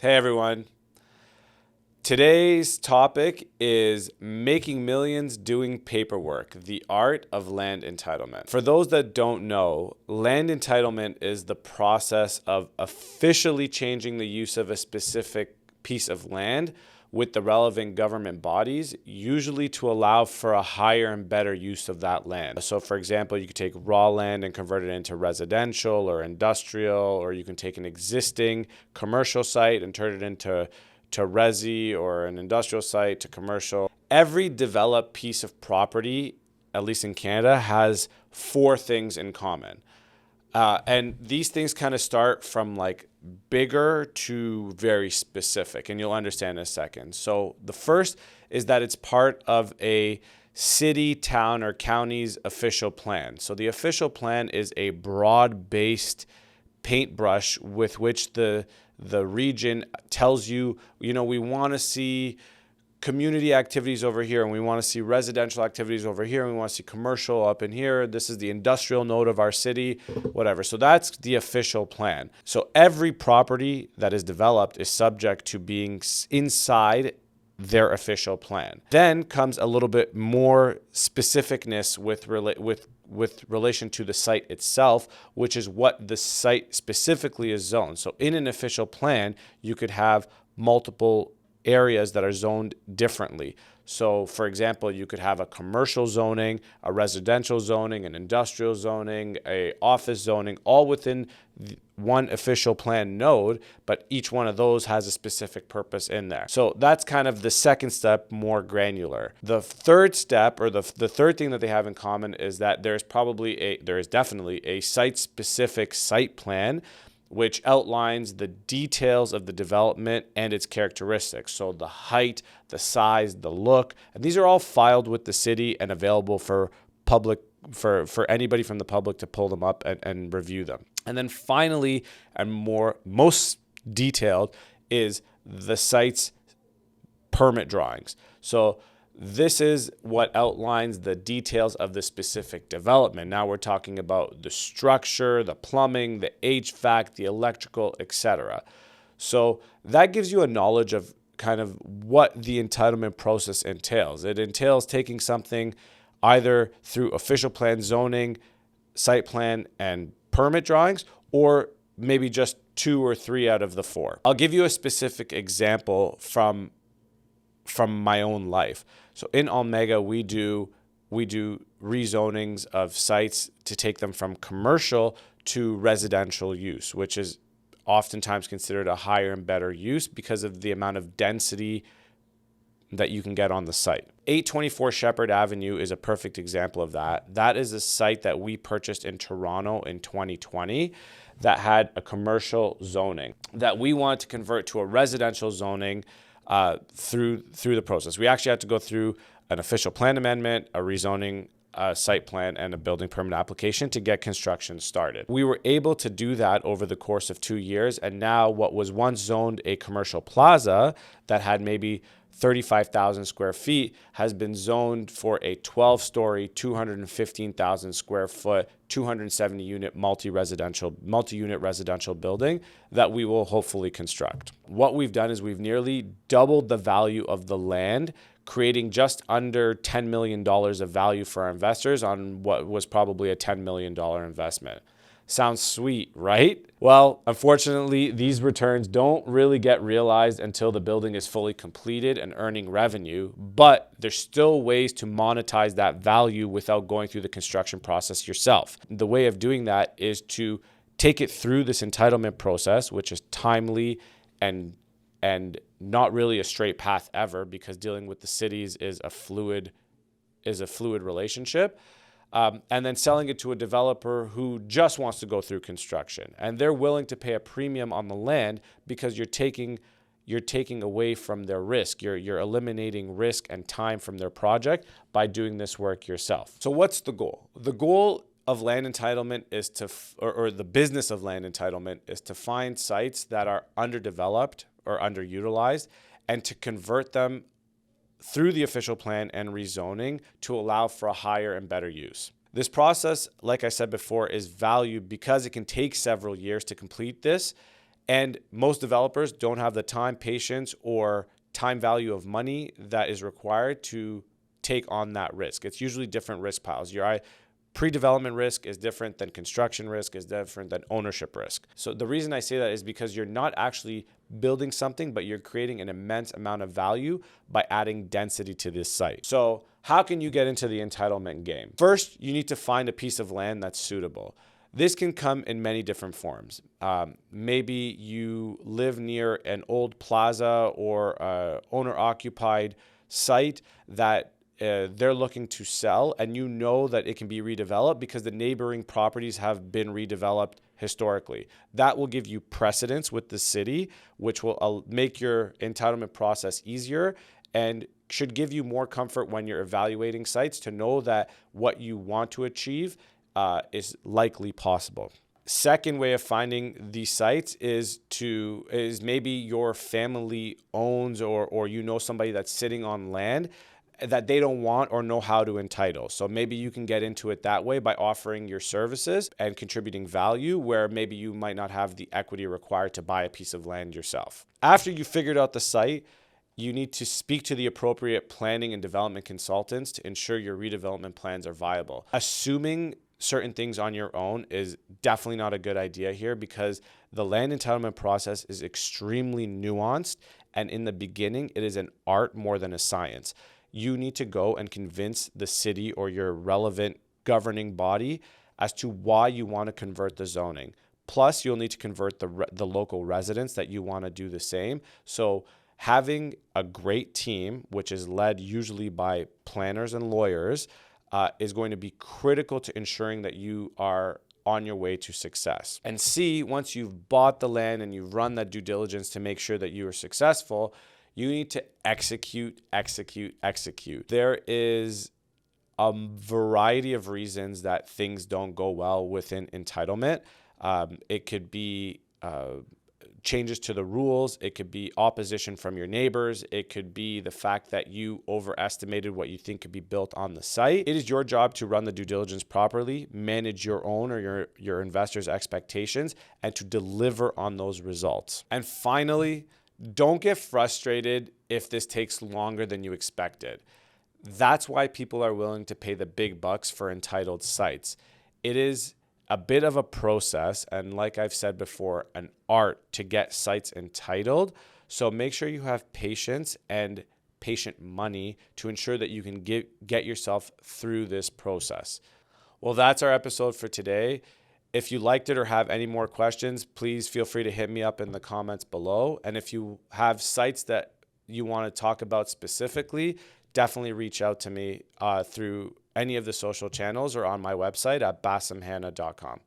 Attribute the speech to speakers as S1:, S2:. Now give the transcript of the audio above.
S1: Hey everyone. Today's topic is making millions doing paperwork, the art of land entitlement. For those that don't know, land entitlement is the process of officially changing the use of a specific piece of land with the relevant government bodies, usually to allow for a higher and better use of that land. So for example, you could take raw land and convert it into residential or industrial, or you can take an existing commercial site and turn it into resi, or an industrial site to commercial. Every developed piece of property, at least in Canada, has four things in common. And these things kind of start from like bigger to very specific, and you'll understand in a second. So the first is that it's part of a city, town, or county's official plan. So the official plan is a broad-based paintbrush with which the region tells you, we want to see community activities over here, and we want to see residential activities over here, and we want to see commercial up in here. This is the industrial node of our city, whatever. So that's the official plan. So every property that is developed is subject to being inside their official plan. Then comes a little bit more specificness with relation to the site itself, which is what the site specifically is zoned. So in an official plan, you could have multiple areas that are zoned differently. So for example, you could have a commercial zoning, a residential zoning, an industrial zoning, a office zoning, all within one official plan node, but each one of those has a specific purpose in there. So that's kind of the second step, more granular. The third step, or the third thing that they have in common, is that there is definitely a site-specific site plan, which outlines the details of the development and its characteristics. So the height, the size, the look, and these are all filed with the city and available for for anybody from the public to pull them up and review them. And then finally, and most detailed, is the site's permit drawings. So this is what outlines the details of the specific development. Now we're talking about the structure, the plumbing, the HVAC, the electrical, etc. So that gives you a knowledge of kind of what the entitlement process entails. It entails taking something either through official plan zoning, site plan, and permit drawings, or maybe just 2 or 3 out of the 4. I'll give you a specific example from my own life. So in Omega, we do rezonings of sites to take them from commercial to residential use, which is oftentimes considered a higher and better use because of the amount of density that you can get on the site. 824 Shepherd Avenue is a perfect example of that. That is a site that we purchased in Toronto in 2020 that had a commercial zoning that we wanted to convert to a residential zoning through the process. We actually had to go through an official plan amendment, a rezoning site plan, and a building permit application to get construction started. We were able to do that over the course of 2 years, and now what was once zoned a commercial plaza that had maybe 35,000 square feet has been zoned for a 12-story, 215,000 square foot, 270 unit multi-unit residential building that we will hopefully construct. What we've done is we've nearly doubled the value of the land, creating just under $10 million of value for our investors on what was probably a $10 million investment. Sounds sweet, right? Well, unfortunately, these returns don't really get realized until the building is fully completed and earning revenue, but there's still ways to monetize that value without going through the construction process yourself. The way of doing that is to take it through this entitlement process, which is timely and not really a straight path ever, because dealing with the cities is a fluid relationship. And then selling it to a developer who just wants to go through construction, and they're willing to pay a premium on the land because you're taking away from their risk. You're eliminating risk and time from their project by doing this work yourself. So what's the goal? The goal of land entitlement is or the business of land entitlement is to find sites that are underdeveloped or underutilized and to convert them through the official plan and rezoning to allow for a higher and better use. This process, like I said before, is valued because it can take several years to complete this, And most developers don't have the time, patience, or time value of money that is required to take on that risk. It's usually different risk piles. Your pre-development risk is different than construction risk, is different than ownership risk. So the reason I say that is because you're not actually building something, but you're creating an immense amount of value by adding density to this site. So how can you get into the entitlement game? First, you need to find a piece of land that's suitable. This can come in many different forms. Maybe you live near an old plaza or owner-occupied site that they're looking to sell, and you know that it can be redeveloped because the neighboring properties have been redeveloped historically. That will give you precedence with the city, which will make your entitlement process easier and should give you more comfort when you're evaluating sites to know that what you want to achieve is likely possible. Second way of finding these sites is maybe your family owns or you know somebody that's sitting on land that they don't want or know how to entitle. So maybe you can get into it that way by offering your services and contributing value where maybe you might not have the equity required to buy a piece of land yourself. After you figured out the site, you need to speak to the appropriate planning and development consultants to ensure your redevelopment plans are viable. Assuming certain things on your own is definitely not a good idea here because the land entitlement process is extremely nuanced, and in the beginning, it is an art more than a science. You need to go and convince the city or your relevant governing body as to why you want to convert the zoning. Plus, you'll need to convert the local residents that you want to do the same. So having a great team, which is led usually by planners and lawyers, is going to be critical to ensuring that you are on your way to success. And C, once you've bought the land and you've run that due diligence to make sure that you are successful, you need to execute. There is a variety of reasons that things don't go well within entitlement. It could be changes to the rules. It could be opposition from your neighbors. It could be the fact that you overestimated what you think could be built on the site. It is your job to run the due diligence properly, manage your own or your investors' expectations, and to deliver on those results. And finally, don't get frustrated if this takes longer than you expected. That's why people are willing to pay the big bucks for entitled sites. It is a bit of a process, and like I've said before, an art to get sites entitled. So make sure you have patience and patient money to ensure that you can get yourself through this process. Well, that's our episode for today. If you liked it or have any more questions, please feel free to hit me up in the comments below. And if you have sites that you want to talk about specifically, definitely reach out to me through any of the social channels or on my website at basemhanna.com.